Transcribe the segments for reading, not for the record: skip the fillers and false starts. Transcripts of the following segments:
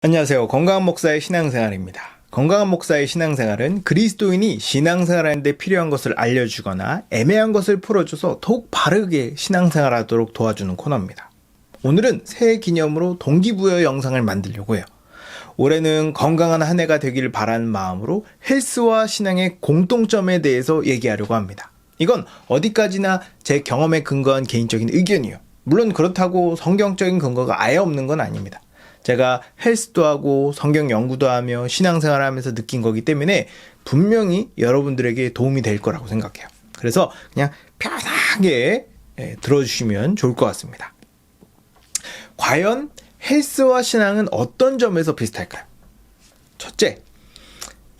안녕하세요. 건강한 목사의 신앙생활입니다. 건강한 목사의 신앙생활은 그리스도인이 신앙생활하는데 필요한 것을 알려주거나 애매한 것을 풀어줘서 더욱 바르게 신앙생활하도록 도와주는 코너입니다. 오늘은 새해 기념으로 동기부여 영상을 만들려고 해요. 올해는 건강한 한 해가 되기를 바라는 마음으로 헬스와 신앙의 공통점에 대해서 얘기하려고 합니다. 이건 어디까지나 제 경험에 근거한 개인적인 의견이에요. 물론 그렇다고 성경적인 근거가 아예 없는 건 아닙니다. 제가 헬스도 하고 성경 연구도 하며 신앙생활을 하면서 느낀 거기 때문에 분명히 여러분들에게 도움이 될 거라고 생각해요. 그래서 그냥 편하게 들어주시면 좋을 것 같습니다. 과연 헬스와 신앙은 어떤 점에서 비슷할까요? 첫째,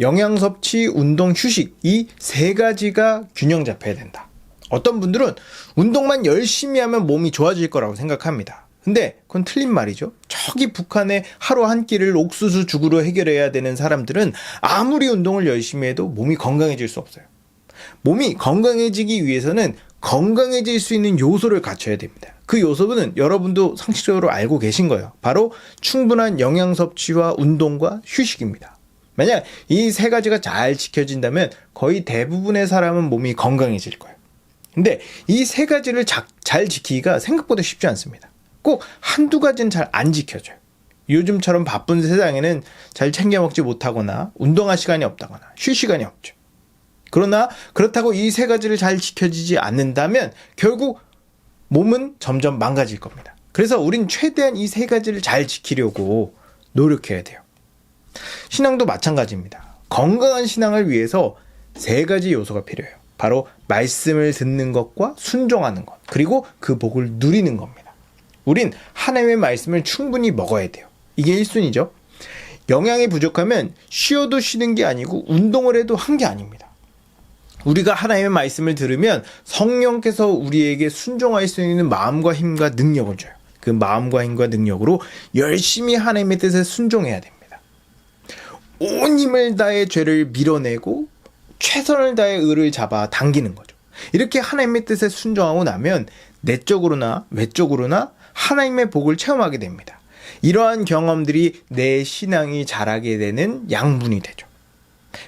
영양 섭취, 운동, 휴식 이 세 가지가 균형 잡혀야 된다. 어떤 분들은 운동만 열심히 하면 몸이 좋아질 거라고 생각합니다. 근데 그건 틀린 말이죠. 저기 북한의 하루 한 끼를 옥수수 죽으로 해결해야 되는 사람들은 아무리 운동을 열심히 해도 몸이 건강해질 수 없어요. 몸이 건강해지기 위해서는 건강해질 수 있는 요소를 갖춰야 됩니다. 그 요소는 여러분도 상식적으로 알고 계신 거예요. 바로 충분한 영양 섭취와 운동과 휴식입니다. 만약 이 세 가지가 잘 지켜진다면 거의 대부분의 사람은 몸이 건강해질 거예요. 근데 이 세 가지를 잘 지키기가 생각보다 쉽지 않습니다. 꼭 한두 가지는 잘 안 지켜져요. 요즘처럼 바쁜 세상에는 잘 챙겨 먹지 못하거나 운동할 시간이 없다거나 쉴 시간이 없죠. 그러나 그렇다고 이 세 가지를 잘 지켜지지 않는다면 결국 몸은 점점 망가질 겁니다. 그래서 우린 최대한 이 세 가지를 잘 지키려고 노력해야 돼요. 신앙도 마찬가지입니다. 건강한 신앙을 위해서 세 가지 요소가 필요해요. 바로 말씀을 듣는 것과 순종하는 것, 그리고 그 복을 누리는 겁니다. 우린 하나님의 말씀을 충분히 먹어야 돼요. 이게 1순위죠. 영양이 부족하면 쉬어도 쉬는 게 아니고 운동을 해도 한 게 아닙니다. 우리가 하나님의 말씀을 들으면 성령께서 우리에게 순종할 수 있는 마음과 힘과 능력을 줘요. 그 마음과 힘과 능력으로 열심히 하나님의 뜻에 순종해야 됩니다. 온 힘을 다해 죄를 밀어내고 최선을 다해 의를 잡아 당기는 거죠. 이렇게 하나님의 뜻에 순종하고 나면 내적으로나 외적으로나 하나님의 복을 체험하게 됩니다. 이러한 경험들이 내 신앙이 자라게 되는 양분이 되죠.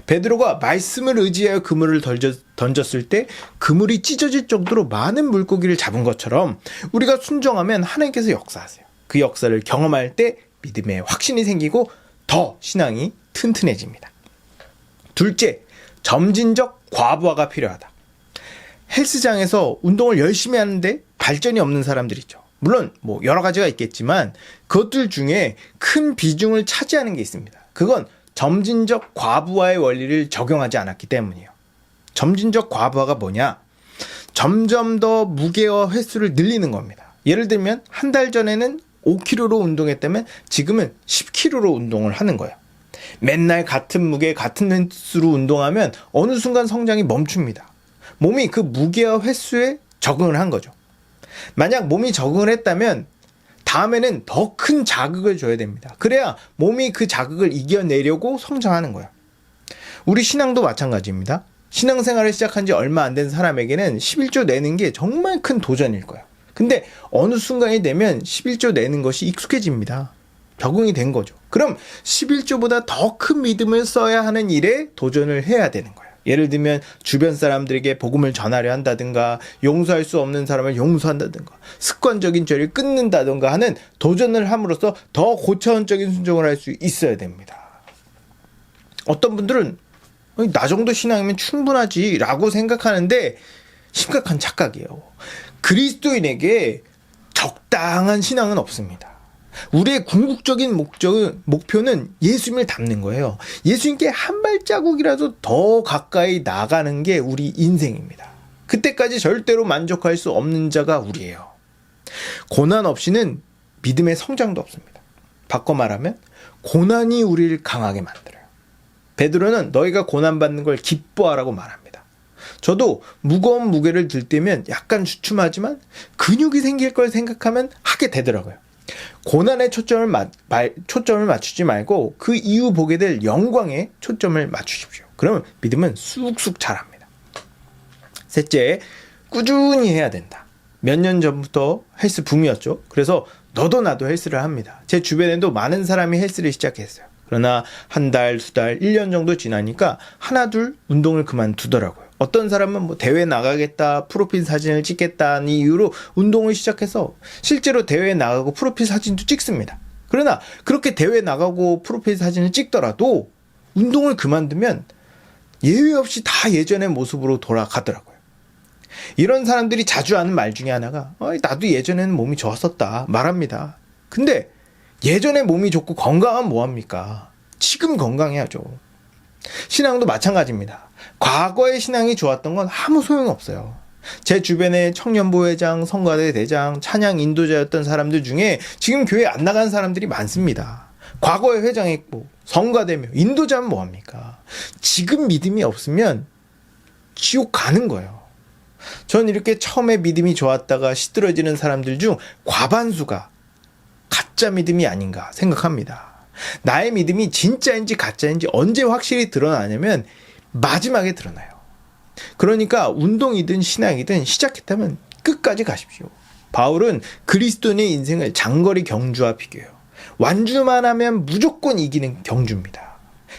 베드로가 말씀을 의지하여 그물을 던졌을 때 그물이 찢어질 정도로 많은 물고기를 잡은 것처럼 우리가 순종하면 하나님께서 역사하세요. 그 역사를 경험할 때 믿음에 확신이 생기고 더 신앙이 튼튼해집니다. 둘째, 점진적 과부하가 필요하다. 헬스장에서 운동을 열심히 하는데 발전이 없는 사람들 있죠. 물론 여러 가지가 있겠지만 그것들 중에 큰 비중을 차지하는 게 있습니다. 그건 점진적 과부하의 원리를 적용하지 않았기 때문이에요. 점진적 과부하가 뭐냐? 점점 더 무게와 횟수를 늘리는 겁니다. 예를 들면 한 달 전에는 5kg로 운동했다면 지금은 10kg로 운동을 하는 거예요. 맨날 같은 무게, 같은 횟수로 운동하면 어느 순간 성장이 멈춥니다. 몸이 그 무게와 횟수에 적응을 한 거죠. 만약 몸이 적응을 했다면 다음에는 더 큰 자극을 줘야 됩니다. 그래야 몸이 그 자극을 이겨내려고 성장하는 거예요. 우리 신앙도 마찬가지입니다. 신앙생활을 시작한 지 얼마 안 된 사람에게는 11조 내는 게 정말 큰 도전일 거예요. 근데 어느 순간이 되면 11조 내는 것이 익숙해집니다. 적응이 된 거죠. 그럼 11조보다 더 큰 믿음을 써야 하는 일에 도전을 해야 되는 거예요. 예를 들면 주변 사람들에게 복음을 전하려 한다든가 용서할 수 없는 사람을 용서한다든가 습관적인 죄를 끊는다든가 하는 도전을 함으로써 더 고차원적인 순종을 할 수 있어야 됩니다. 어떤 분들은 나 정도 신앙이면 충분하지 라고 생각하는데 심각한 착각이에요. 그리스도인에게 적당한 신앙은 없습니다. 우리의 궁극적인 목표는 예수님을 닮는 거예요. 예수님께 한 발자국이라도 더 가까이 나가는 게 우리 인생입니다. 그때까지 절대로 만족할 수 없는 자가 우리예요. 고난 없이는 믿음의 성장도 없습니다. 바꿔 말하면 고난이 우리를 강하게 만들어요. 베드로는 너희가 고난받는 걸 기뻐하라고 말합니다. 저도 무거운 무게를 들 때면 약간 주춤하지만 근육이 생길 걸 생각하면 하게 되더라고요. 고난에 초점을 맞추지 말고 그 이후 보게 될 영광에 초점을 맞추십시오. 그러면 믿음은 쑥쑥 자랍니다. 셋째, 꾸준히 해야 된다. 몇 년 전부터 헬스 붐이었죠. 그래서 너도 나도 헬스를 합니다. 제 주변에도 많은 사람이 헬스를 시작했어요. 그러나 한 달, 두 달, 1년 정도 지나니까 하나 둘 운동을 그만두더라고요. 어떤 사람은 뭐 대회 나가겠다, 프로필 사진을 찍겠다는 이유로 운동을 시작해서 실제로 대회에 나가고 프로필 사진도 찍습니다. 그러나 그렇게 대회 나가고 프로필 사진을 찍더라도 운동을 그만두면 예외 없이 다 예전의 모습으로 돌아가더라고요. 이런 사람들이 자주 하는 말 중에 하나가 나도 예전에는 몸이 좋았었다 말합니다. 근데 예전에 몸이 좋고 건강한 뭐합니까? 지금 건강해야죠. 신앙도 마찬가지입니다. 과거의 신앙이 좋았던 건 아무 소용없어요. 제 주변에 청년부 회장, 성가대 대장, 찬양 인도자였던 사람들 중에 지금 교회 안 나간 사람들이 많습니다. 과거에 회장했고 성가대며 인도자면 뭐합니까? 지금 믿음이 없으면 지옥 가는 거예요. 전 이렇게 처음에 믿음이 좋았다가 시들어지는 사람들 중 과반수가 가짜 믿음이 아닌가 생각합니다. 나의 믿음이 진짜인지 가짜인지 언제 확실히 드러나냐면 마지막에 드러나요. 그러니까 운동이든 신앙이든 시작했다면 끝까지 가십시오. 바울은 그리스도인의 인생을 장거리 경주와 비교해요. 완주만 하면 무조건 이기는 경주입니다.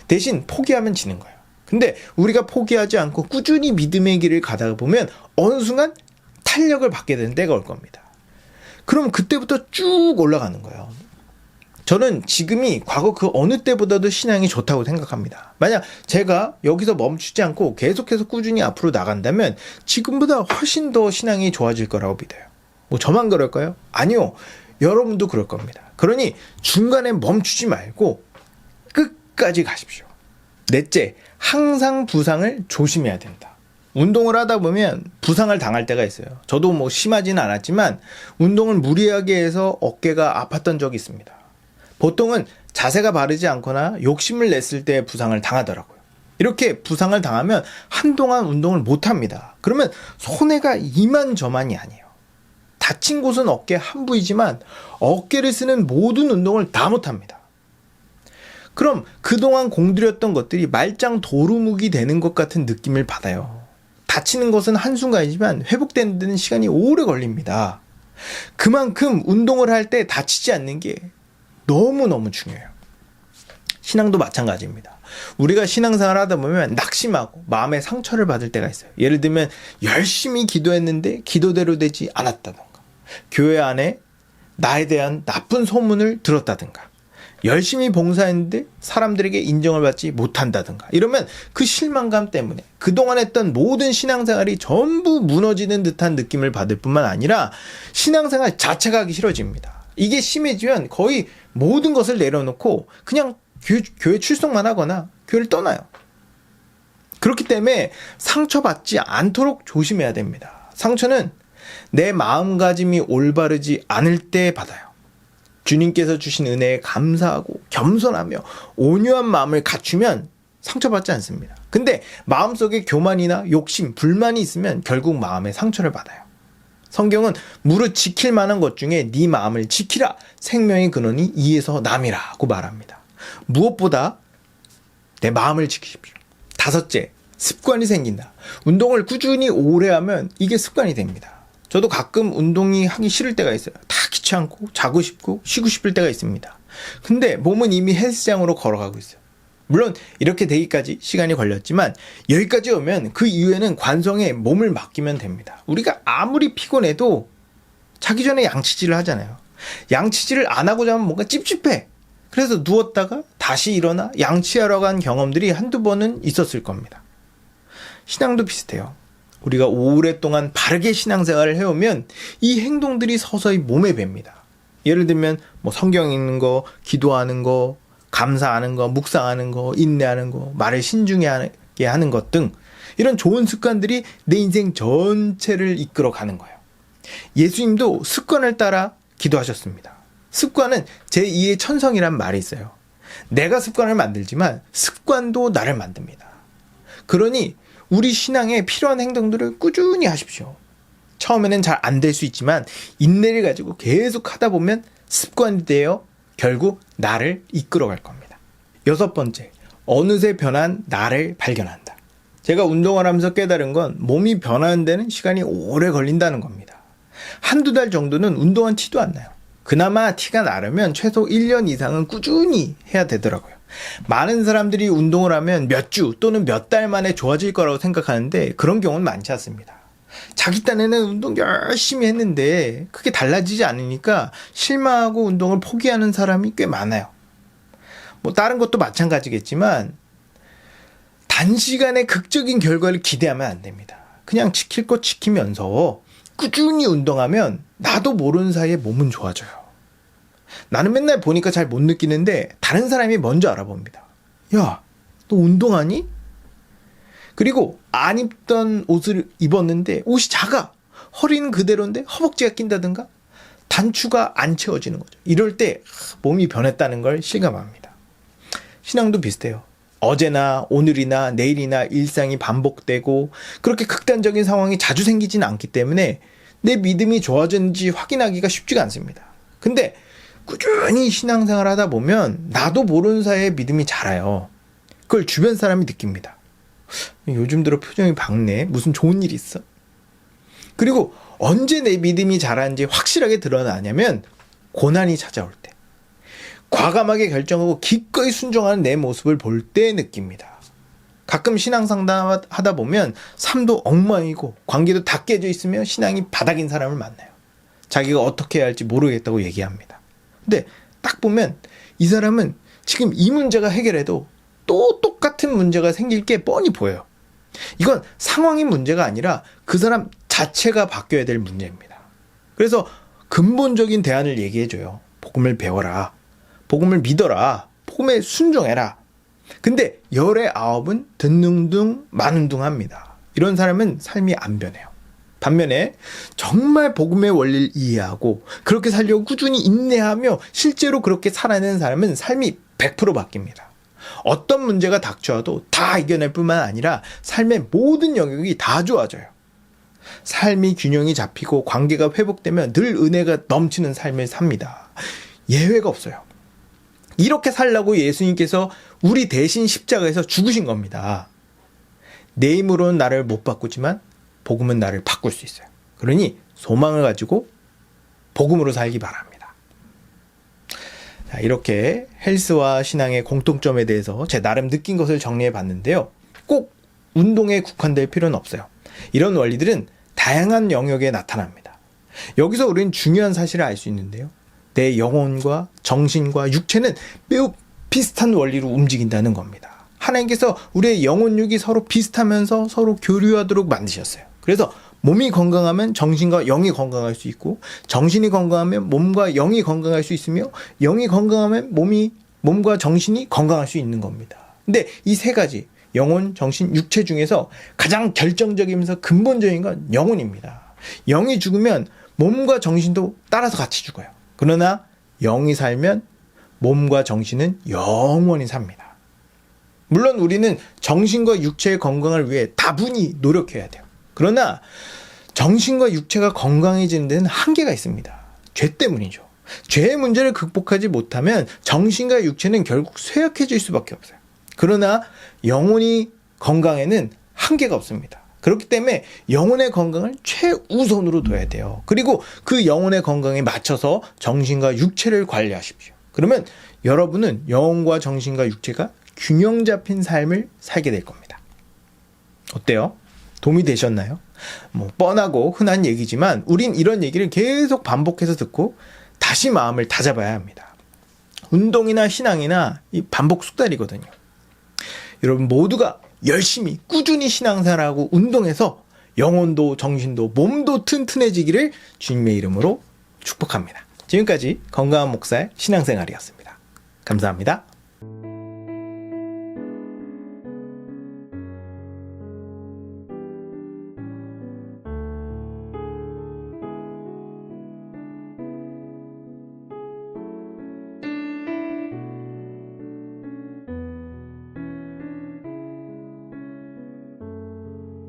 대신 포기하면 지는 거예요. 근데 우리가 포기하지 않고 꾸준히 믿음의 길을 가다가 보면 어느 순간 탄력을 받게 되는 때가 올 겁니다. 그럼 그때부터 쭉 올라가는 거예요. 저는 지금이 과거 그 어느 때보다도 신앙이 좋다고 생각합니다. 만약 제가 여기서 멈추지 않고 계속해서 꾸준히 앞으로 나간다면 지금보다 훨씬 더 신앙이 좋아질 거라고 믿어요. 뭐 저만 그럴까요? 아니요. 여러분도 그럴 겁니다. 그러니 중간에 멈추지 말고 끝까지 가십시오. 넷째, 항상 부상을 조심해야 된다. 운동을 하다 보면 부상을 당할 때가 있어요. 저도 뭐 심하지는 않았지만 운동을 무리하게 해서 어깨가 아팠던 적이 있습니다. 보통은 자세가 바르지 않거나 욕심을 냈을 때 부상을 당하더라고요. 이렇게 부상을 당하면 한동안 운동을 못합니다. 그러면 손해가 이만저만이 아니에요. 다친 곳은 어깨 한 부위지만 어깨를 쓰는 모든 운동을 다 못합니다. 그럼 그동안 공들였던 것들이 말짱 도루묵이 되는 것 같은 느낌을 받아요. 다치는 것은 한순간이지만 회복되는 데는 시간이 오래 걸립니다. 그만큼 운동을 할 때 다치지 않는 게 너무너무 중요해요. 신앙도 마찬가지입니다. 우리가 신앙생활 하다 보면 낙심하고 마음에 상처를 받을 때가 있어요. 예를 들면 열심히 기도했는데 기도대로 되지 않았다던가, 교회 안에 나에 대한 나쁜 소문을 들었다든가, 열심히 봉사했는데 사람들에게 인정을 받지 못한다든가, 이러면 그 실망감 때문에 그동안 했던 모든 신앙생활이 전부 무너지는 듯한 느낌을 받을 뿐만 아니라 신앙생활 자체가 하기 싫어집니다. 이게 심해지면 거의 모든 것을 내려놓고 그냥 교회 출석만 하거나 교회를 떠나요. 그렇기 때문에 상처받지 않도록 조심해야 됩니다. 상처는 내 마음가짐이 올바르지 않을 때 받아요. 주님께서 주신 은혜에 감사하고 겸손하며 온유한 마음을 갖추면 상처받지 않습니다. 근데 마음속에 교만이나 욕심, 불만이 있으면 결국 마음에 상처를 받아요. 성경은 무릇 지킬 만한 것 중에 네 마음을 지키라. 생명의 근원이 이에서 남이라고 말합니다. 무엇보다 내 마음을 지키십시오. 다섯째, 습관이 생긴다. 운동을 꾸준히 오래 하면 이게 습관이 됩니다. 저도 가끔 운동이 하기 싫을 때가 있어요. 다 귀찮고 자고 싶고 쉬고 싶을 때가 있습니다. 근데 몸은 이미 헬스장으로 걸어가고 있어요. 물론 이렇게 되기까지 시간이 걸렸지만 여기까지 오면 그 이후에는 관성에 몸을 맡기면 됩니다. 우리가 아무리 피곤해도 자기 전에 양치질을 하잖아요. 양치질을 안 하고 자면 뭔가 찝찝해. 그래서 누웠다가 다시 일어나 양치하러 간 경험들이 한두 번은 있었을 겁니다. 신앙도 비슷해요. 우리가 오랫동안 바르게 신앙생활을 해오면 이 행동들이 서서히 몸에 뱄니다. 예를 들면 뭐 성경 읽는 거, 기도하는 거, 감사하는 거, 묵상하는 거, 인내하는 거, 말을 신중하게 하는 것 등 이런 좋은 습관들이 내 인생 전체를 이끌어 가는 거예요. 예수님도 습관을 따라 기도하셨습니다. 습관은 제2의 천성이란 말이 있어요. 내가 습관을 만들지만 습관도 나를 만듭니다. 그러니 우리 신앙에 필요한 행동들을 꾸준히 하십시오. 처음에는 잘 안 될 수 있지만 인내를 가지고 계속 하다 보면 습관이 되어 결국 나를 이끌어갈 겁니다. 여섯 번째, 어느새 변한 나를 발견한다. 제가 운동을 하면서 깨달은 건 몸이 변하는 데는 시간이 오래 걸린다는 겁니다. 한두 달 정도는 운동한 티도 안 나요. 그나마 티가 나려면 최소 1년 이상은 꾸준히 해야 되더라고요. 많은 사람들이 운동을 하면 몇 주 또는 몇 달 만에 좋아질 거라고 생각하는데 그런 경우는 많지 않습니다. 자기 딴에는 운동 열심히 했는데 크게 달라지지 않으니까 실망하고 운동을 포기하는 사람이 꽤 많아요. 뭐 다른 것도 마찬가지겠지만 단시간에 극적인 결과를 기대하면 안 됩니다. 그냥 지킬 거 지키면서 꾸준히 운동하면 나도 모르는 사이에 몸은 좋아져요. 나는 맨날 보니까 잘 못 느끼는데 다른 사람이 먼저 알아봅니다. 야, 너 운동하니? 그리고 안 입던 옷을 입었는데 옷이 작아. 허리는 그대로인데 허벅지가 낀다든가 단추가 안 채워지는 거죠. 이럴 때 몸이 변했다는 걸 실감합니다. 신앙도 비슷해요. 어제나 오늘이나 내일이나 일상이 반복되고 그렇게 극단적인 상황이 자주 생기지는 않기 때문에 내 믿음이 좋아졌는지 확인하기가 쉽지가 않습니다. 근데 꾸준히 신앙생활 하다 보면 나도 모르는 사이에 믿음이 자라요. 그걸 주변 사람이 느낍니다. 요즘 들어 표정이 밝네. 무슨 좋은 일 있어? 그리고 언제 내 믿음이 자라는지 확실하게 드러나냐면 고난이 찾아올 때. 과감하게 결정하고 기꺼이 순종하는 내 모습을 볼 때 느낍니다. 가끔 신앙 상담하다 보면 삶도 엉망이고 관계도 다 깨져 있으며 신앙이 바닥인 사람을 만나요. 자기가 어떻게 해야 할지 모르겠다고 얘기합니다. 근데 딱 보면 이 사람은 지금 이 문제가 해결해도 또 똑같은 문제가 생길 게 뻔히 보여요. 이건 상황의 문제가 아니라 그 사람 자체가 바뀌어야 될 문제입니다. 그래서 근본적인 대안을 얘기해줘요. 복음을 배워라. 복음을 믿어라. 복음에 순종해라. 근데 열의 아홉은 듣는 둥 마는 둥 합니다. 이런 사람은 삶이 안 변해요. 반면에 정말 복음의 원리를 이해하고 그렇게 살려고 꾸준히 인내하며 실제로 그렇게 살아내는 사람은 삶이 100% 바뀝니다. 어떤 문제가 닥쳐와도 다 이겨낼 뿐만 아니라 삶의 모든 영역이 다 좋아져요. 삶이 균형이 잡히고 관계가 회복되면 늘 은혜가 넘치는 삶을 삽니다. 예외가 없어요. 이렇게 살라고 예수님께서 우리 대신 십자가에서 죽으신 겁니다. 내 힘으로는 나를 못 바꾸지만 복음은 나를 바꿀 수 있어요. 그러니 소망을 가지고 복음으로 살기 바랍니다. 자, 이렇게 헬스와 신앙의 공통점에 대해서 제 나름 느낀 것을 정리해 봤는데요. 꼭 운동에 국한될 필요는 없어요. 이런 원리들은 다양한 영역에 나타납니다. 여기서 우리는 중요한 사실을 알 수 있는데요. 내 영혼과 정신과 육체는 매우 비슷한 원리로 움직인다는 겁니다. 하나님께서 우리의 영혼육이 서로 비슷하면서 서로 교류하도록 만드셨어요. 그래서 몸이 건강하면 정신과 영이 건강할 수 있고 정신이 건강하면 몸과 영이 건강할 수 있으며 영이 건강하면 몸과 정신이 건강할 수 있는 겁니다. 근데 이 세 가지 영혼, 정신, 육체 중에서 가장 결정적이면서 근본적인 건 영혼입니다. 영이 죽으면 몸과 정신도 따라서 같이 죽어요. 그러나 영이 살면 몸과 정신은 영원히 삽니다. 물론 우리는 정신과 육체의 건강을 위해 다분히 노력해야 돼요. 그러나 정신과 육체가 건강해지는 데는 한계가 있습니다. 죄 때문이죠. 죄의 문제를 극복하지 못하면 정신과 육체는 결국 쇠약해질 수밖에 없어요. 그러나 영혼이 건강에는 한계가 없습니다. 그렇기 때문에 영혼의 건강을 최우선으로 둬야 돼요. 그리고 그 영혼의 건강에 맞춰서 정신과 육체를 관리하십시오. 그러면 여러분은 영혼과 정신과 육체가 균형 잡힌 삶을 살게 될 겁니다. 어때요? 도움이 되셨나요? 뻔하고 흔한 얘기지만 우린 이런 얘기를 계속 반복해서 듣고 다시 마음을 다잡아야 합니다. 운동이나 신앙이나 이 반복 숙달이거든요. 여러분 모두가 열심히 꾸준히 신앙생활하고 운동해서 영혼도 정신도 몸도 튼튼해지기를 주님의 이름으로 축복합니다. 지금까지 건강한 목사의 신앙생활이었습니다. 감사합니다.